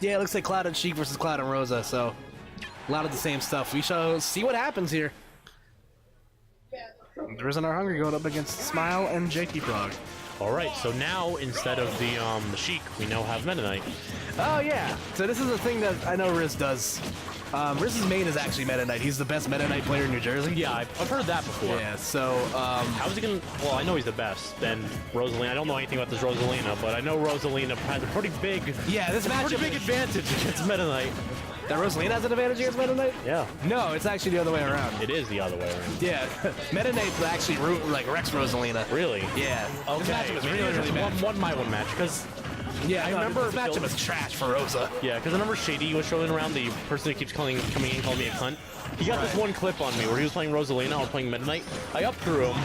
Yeah, it looks like Cloud and Sheik versus Cloud and Rosa, so a lot of the same stuff. We shall see what happens here. There's an Arhungry going up against SMiLE and JTPROG. Alright, so now instead of the Sheik, we now have Meta Knight. Oh yeah, so this is a thing that I know Riz does. Riz's main is actually Meta Knight. He's the best Meta Knight player in New Jersey. Yeah, I've heard that before. Yeah, so how is he gonna? Well, I know he's the best. Then Rosalina. I don't know anything about this Rosalina, but I know Rosalina has a pretty big, this matchup pretty big advantage against Meta Knight. That Rosalina has an advantage against Meta Knight? Yeah. No, it's actually the other way around. It is the other way around. Yeah, Meta Knight actually wrecks Rosalina. Really? Yeah. Okay. This matchup is really, really bad. One match, because I remember this matchup was trash for Rosa. Yeah, because I remember Shady was showing around, the person who keeps coming in calling me a cunt. He got this one clip on me where he was playing Rosalina, I was playing Meta Knight. I up threw him,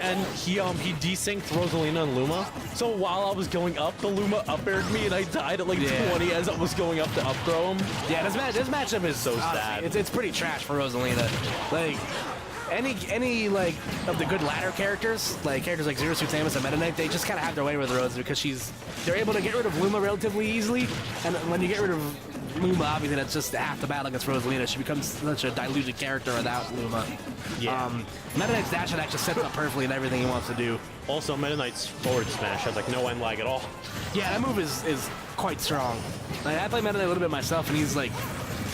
and he desynced Rosalina and Luma. So while I was going up, the Luma up-aired me, and I died at like 20 as I was going up to up throw him. Yeah, this matchup is so sad. It's pretty trash for Rosalina. Like any like of the good ladder characters, like characters like Zero Suit Samus and Meta Knight, they just kind of have their way with Rose because they're able to get rid of Luma relatively easily, and when you get rid of Luma, obviously that's just half the battle against Rosalina. She becomes such a diluted character without Luma. Yeah. Meta Knight's dash attack just sets up perfectly in everything he wants to do. Also, Meta Knight's forward smash has like no end lag at all. Yeah, that move is quite strong. Like, I play Meta Knight a little bit myself, and he's like,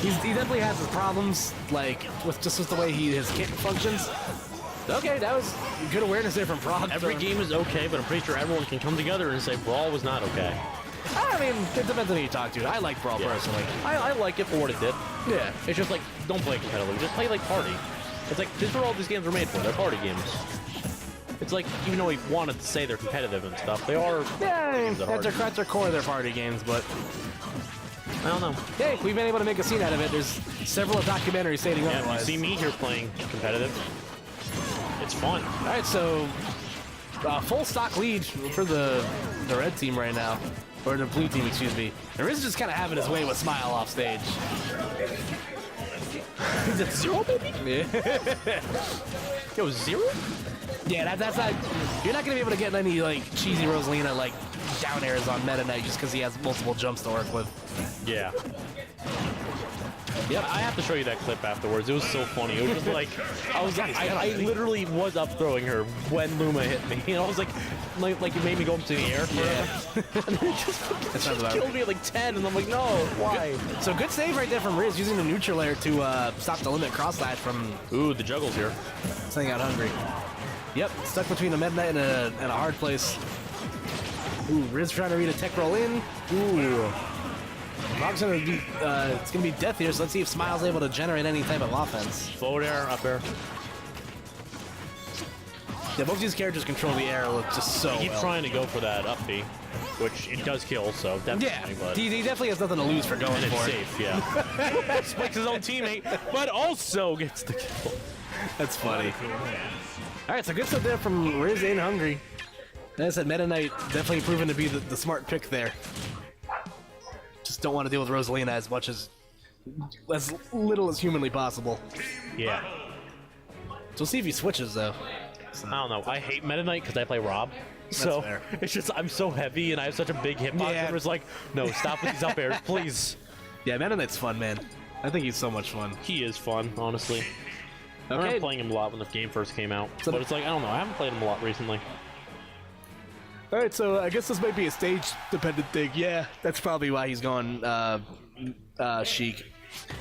he definitely has his problems, like with the way his kit functions. Okay, that was good awareness there from Prog. Every game is okay, but I'm pretty sure everyone can come together and say Brawl was not okay. I mean, it depends on who you talk to. I like Brawl personally. I like it for what it did. Yeah. It's just like, don't play competitively. Just play like party. It's like, this is what all these games are made for. They're party games. It's like, even though we wanted to say they're competitive and stuff, they are. Yeah, I mean, that's their core of their party games, but I don't know. Hey, we've been able to make a scene out of it. There's several documentaries stating otherwise. You see me here playing competitive. It's fun. All right, so full stock lead for the red team right now. Or the blue team, excuse me. And Riz just kind of having his way with SMiLE off stage. Is it 0, baby? Yeah. Yo, 0? Yeah, that's not... You're not going to be able to get any, like, cheesy Rosalina, like, down airs on Meta Knight just because he has multiple jumps to work with. Yeah. Yeah, I have to show you that clip afterwards. It was so funny. It was just like, I literally was up throwing her when Luma hit me. And I was like it made me go up to the air. And then it just killed me at like 10, and I'm like, no, why? Good. So good save right there from Riz, using the neutral air to stop the limit cross slash from... Ooh, the juggle's here. Sending out Hungry. Yep, stuck between a Meta Knight and a hard place. Ooh, Riz trying to read a tech roll in. Ooh. Prog's gonna do, it's gonna be death here, so let's see if SMiLE's able to generate any type of offense. Forward air, up air. Yeah, both these characters control the air just so Keep trying to go for that up B, which it does kill, so definitely. Yeah, but he definitely has nothing to lose for going and for it's it. safe, yeah. Spikes his own teammate, but also gets the kill. That's funny. Alright, so good stuff there from Riz and Hungry. As I said, Meta Knight definitely proven to be the smart pick there. Just don't want to deal with Rosalina as little as humanly possible. Yeah. So we'll see if he switches, though. I don't know. I hate Meta Knight because I play Rob. So fair. it's just, I'm so heavy and I have such a big hitbox. Yeah. It's like, no, stop with these up airs, please. Yeah, Meta Knight's fun, man. I think he's so much fun. He is fun, honestly. I remember playing him a lot when the game first came out. So but it's like, I don't know. I haven't played him a lot recently. Alright, so I guess this might be a stage-dependent thing. Yeah, that's probably why he's going Sheik.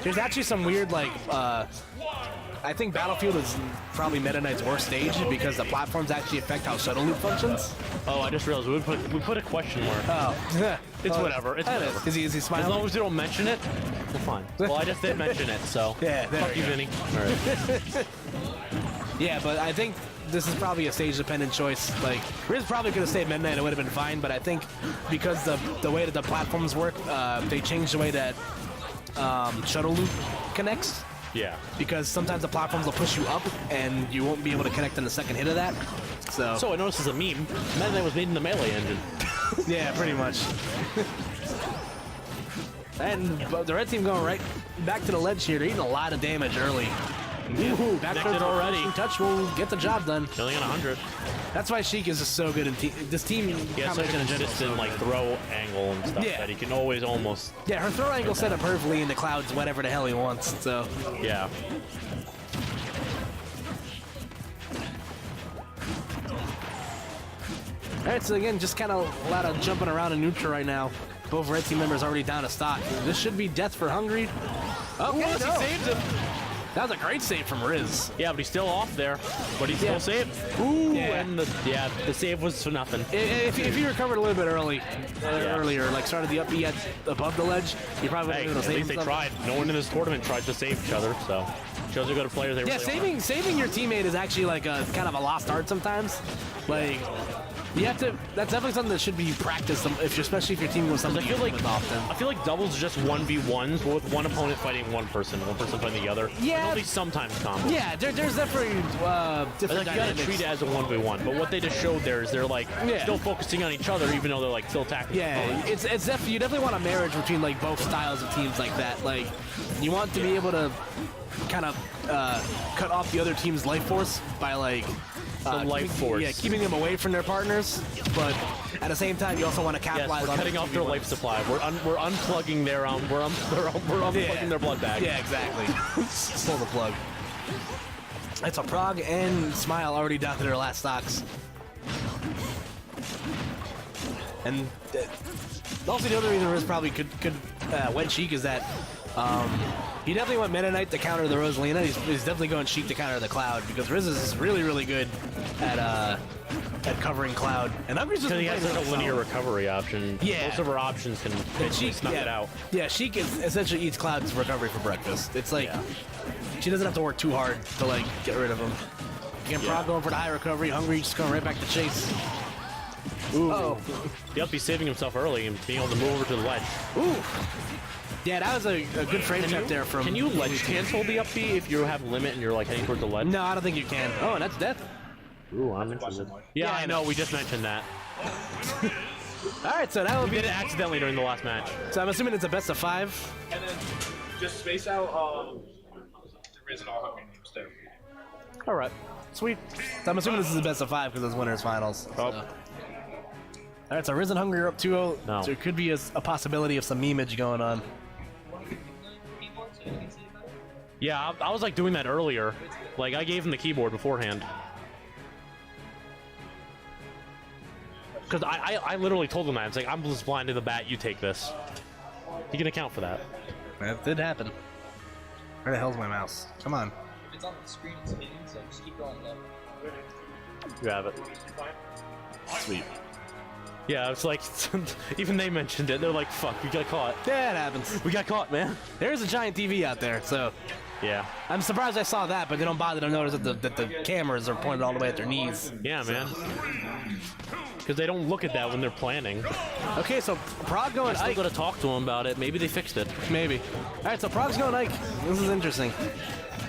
There's actually some weird, like, I think Battlefield is probably Meta Knight's worst stage because the platforms actually affect how Shuttle Loop functions. Oh, I just realized we put a question mark. Oh. It's whatever. It's whatever. Is he smiling? As long as you don't mention it, we're fine. Well, I just did mention it, so. Yeah, there fuck you, Vinny. Alright. Yeah, but I think this is probably a stage-dependent choice. Like, Riz probably could have stayed Meta Knight, it would have been fine, but I think because the way that the platforms work, they changed the way that Shuttle Loop connects. Yeah. Because sometimes the platforms will push you up, and you won't be able to connect in the second hit of that. So I noticed as a meme, Meta Knight was made in the Melee engine. yeah, pretty much. And the red team going right back to the ledge here. They're eating a lot of damage early. Ooh, back to it already. Touch will get the job done. Killing on 100. That's why Sheik is just so good in this team. He has such a combination in general is consistent so like good. throw angle and stuff Yeah. that he can always almost. Yeah, her throw angle set up perfectly in the clouds whenever the hell he wants. So Yeah. all right, so again, just kind of a lot of jumping around in neutral right now. Both red team members already down a stock. This should be death for Arhungry. Okay, Yes, no. he saved him. That was a great save from Riz. Yeah, but he's still off there. But he's Yeah. still saved. Ooh, Yeah. and the save was for nothing. If he recovered a little bit earlier, like started the up B above the ledge, he probably would Hey, have been able to at save least they himself. tried. No one in this tournament tried to save each other, so shows how good a player they Yeah, really are. saving your teammate is actually like a kind of a lost art sometimes. Like you have to. That's definitely something that should be practiced, especially if your team was something I feel like with often. I feel like doubles are just 1v1s, but with one opponent fighting one person fighting the other. Yeah. And only sometimes combos. Yeah, there's definitely different Like you gotta dynamics. treat it as a 1v1, but what they just showed there is they're like Yeah. still focusing on each other, even though they're like still attacking. Yeah, it's definitely you definitely want a marriage between like both styles of teams like that. Like you want to be able to kind of cut off the other team's life force by like life force. Yeah, keeping them away from their partners, but at the same time you also want to Yes, capitalize we're on cutting it. off their life supply. We're unplugging their we're unplugging their blood bag. Yeah, exactly. Pull the plug. It's a Prog and SMiLE already down to their last stocks. And also the other reason Riz probably could went Sheik is that he definitely went Meta Knight to counter the Rosalina. He's definitely going Sheik to counter the Cloud because Riz is really, really good at covering Cloud. And Arhungry's just Because he has playing such a really linear solid. recovery option. Yeah. Most of her options can And Sheik, snuff it out. Yeah, Sheik is essentially eats Cloud's recovery for breakfast. It's like she doesn't have to work too hard to like get rid of him. Again, Prog going for the high recovery. Arhungry just going right back to chase. Ooh. Oh. Yep, he's saving himself early and being able to move over to the ledge. Ooh. Yeah, that was a good frame check there from. Can you ledge cancel the up B if you have limit and you're like heading towards the ledge? No, I don't think you can. Oh, and that's death. Ooh, I'm interested. Yeah, I know. We just mentioned that. All right, so that would We be. did it accidentally during the last match. So I'm assuming it's a best of 5. And then just space out the Riz and Arhungry names there. All right, sweet. So I'm assuming this is a best of 5 because it's winners finals. Oh. So. All right, so Riz and Arhungry are up 2-0. No. So there could be a possibility of some memeage going on. Yeah, I was like doing that earlier. Like I gave him the keyboard beforehand. Because I literally told him that. It's like, I'm just blind to the bat, you take this. He can account for that. That did happen. Where the hell's my mouse? Come on. If it's on the screen, it's hidden, so just keep going left. You have it. Sweet. Yeah, it's like, even they mentioned it. They're like, fuck, we got caught. Yeah, it happens. We got caught, man. There's a giant TV out there, so Yeah. I'm surprised I saw that, but they don't bother to notice that the cameras are pointed all the way at their knees. Yeah, man. Because they don't look at that when they're planning. Okay, so Prog going I still Ike. gotta talk to him about it. Maybe they fixed it. Maybe. All right, so Prog's going Ike. This is interesting.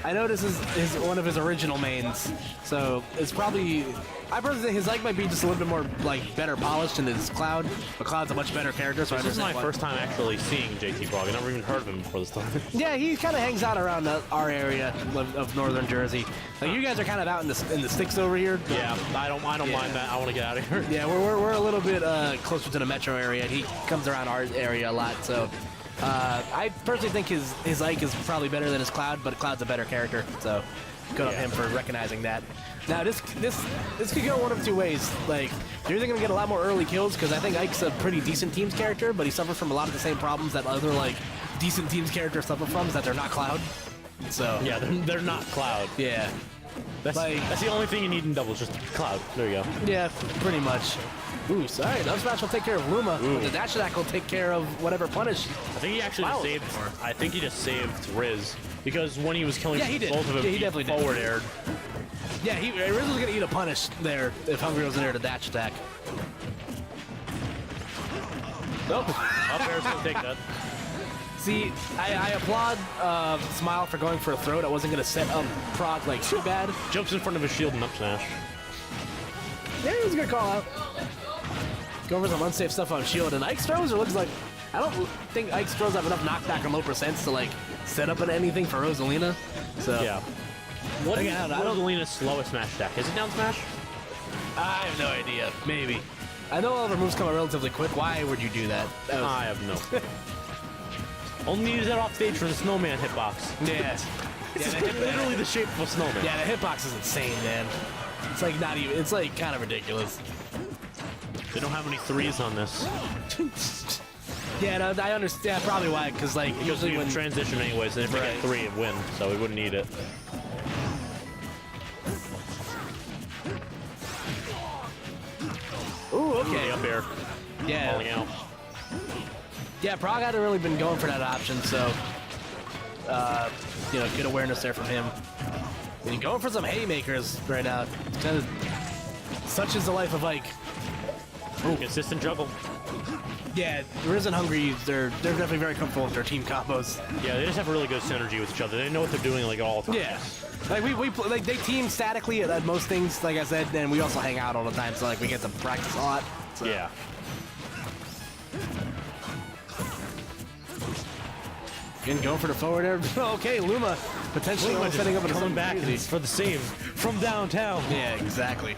I know this is one of his original mains, so it's probably. I personally think his Ike might be just a little bit more like better polished than his Cloud, but Cloud's a much better character. So I This is my understand why. first time actually seeing JTPROG. I never even heard of him before this time. Yeah, he kind of hangs out around our area of northern Jersey. Like you guys are kind of out in the sticks over here. Yeah, I don't mind that. I want to get out of here. Yeah, we're a little bit closer to the metro area. He comes around our area a lot, so I personally think his Ike is probably better than his Cloud, but Cloud's a better character, so good on him for recognizing that. Now this could go one of two ways. Like you're either gonna get a lot more early kills because I think Ike's a pretty decent teams character, but he suffers from a lot of the same problems that other like decent teams characters suffer from, is that they're not Cloud. So Yeah, they're not Cloud. yeah. That's the only thing you need in doubles, just Cloud. There you go. Yeah, pretty much. Ooh, sorry. Up smash will take care of Luma. But the dash attack will take care of whatever punish. I think he actually Wow. just saved. I think he just saved Riz because when he was killing Yeah, he did. both of them, Yeah, he definitely did. forward aired. Yeah, Riz was gonna eat a punish there if Arhungry wasn't there to dash attack. Nope. Up air's gonna take that. See, I applaud SMiLE for going for a throw that wasn't gonna set up Prog like too bad. Jumps in front of his shield and up smash. Yeah, it was a good call out. Going for some unsafe stuff on shield, and Ike's throws, it looks like I don't think Ike's throws have enough knockback or low percents to like set up anything for Rosalina. So Yeah. What is Again, I don't- Rosalina's slowest smash attack? Is it down smash? I have no idea. Maybe. I know all of her moves come out relatively quick. Why would you do that? I have no. Only use that off stage for the snowman hitbox. Yeah. It's literally the shape of a snowman. Yeah, the hitbox is insane, man. It's like not even. It's like kind of ridiculous. They don't have any threes on this. Yeah, no, I understand probably why. Because like Because usually we when transition anyways, and if we get Right. 3, it win, so we wouldn't need it. Ooh, okay. Up air, Yeah. falling out. Yeah, Prog hadn't really been going for that option, so you know, good awareness there from him. And he's going for some haymakers right now. It's kind of such is the life of Ike. Consistent juggle. Yeah, Riz and Hungry, they're definitely very comfortable with their team combos. Yeah, they just have really good synergy with each other. They know what they're doing like all the time. Yeah, like like they team statically at most things, like I said, and we also hang out all the time, so like we get to practice a lot. So. Yeah. Again, going for the forward air. Okay, Luma potentially Luma just setting up into coming something back crazy. and for the save from downtown. Yeah, exactly.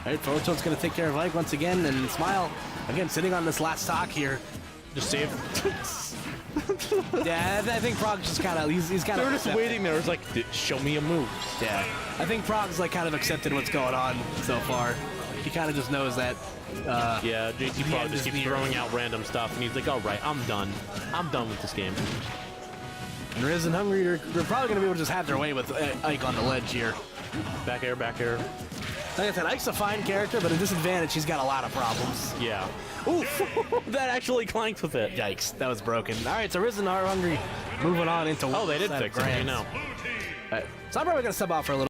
All right, forward tilt's going to take care of Ike once again, and SMiLE, again, sitting on this last stock here. Just save. Yeah, I think Prog's just kind of, he's kind They're of just waiting there. It's like, show me a move. Yeah, I think Prog's like kind of accepted what's going on so far. He kind of just knows that. Yeah, the JTPROG end just is keeps near. throwing out random stuff, and he's like, all right, I'm done. I'm done with this game. And Riz and Hungry, they're probably going to be able to just have their way with Ike on the ledge here. Back air, back air. Like I said, Ike's a fine character, but at disadvantage, he's got a lot of problems. Yeah. Ooh, that actually clanked with it. Yikes, that was broken. All right, so Riz and Arhungry moving on into Oh, they did side of fix it. You Grands. know. All right, so I'm probably going to sub out for a little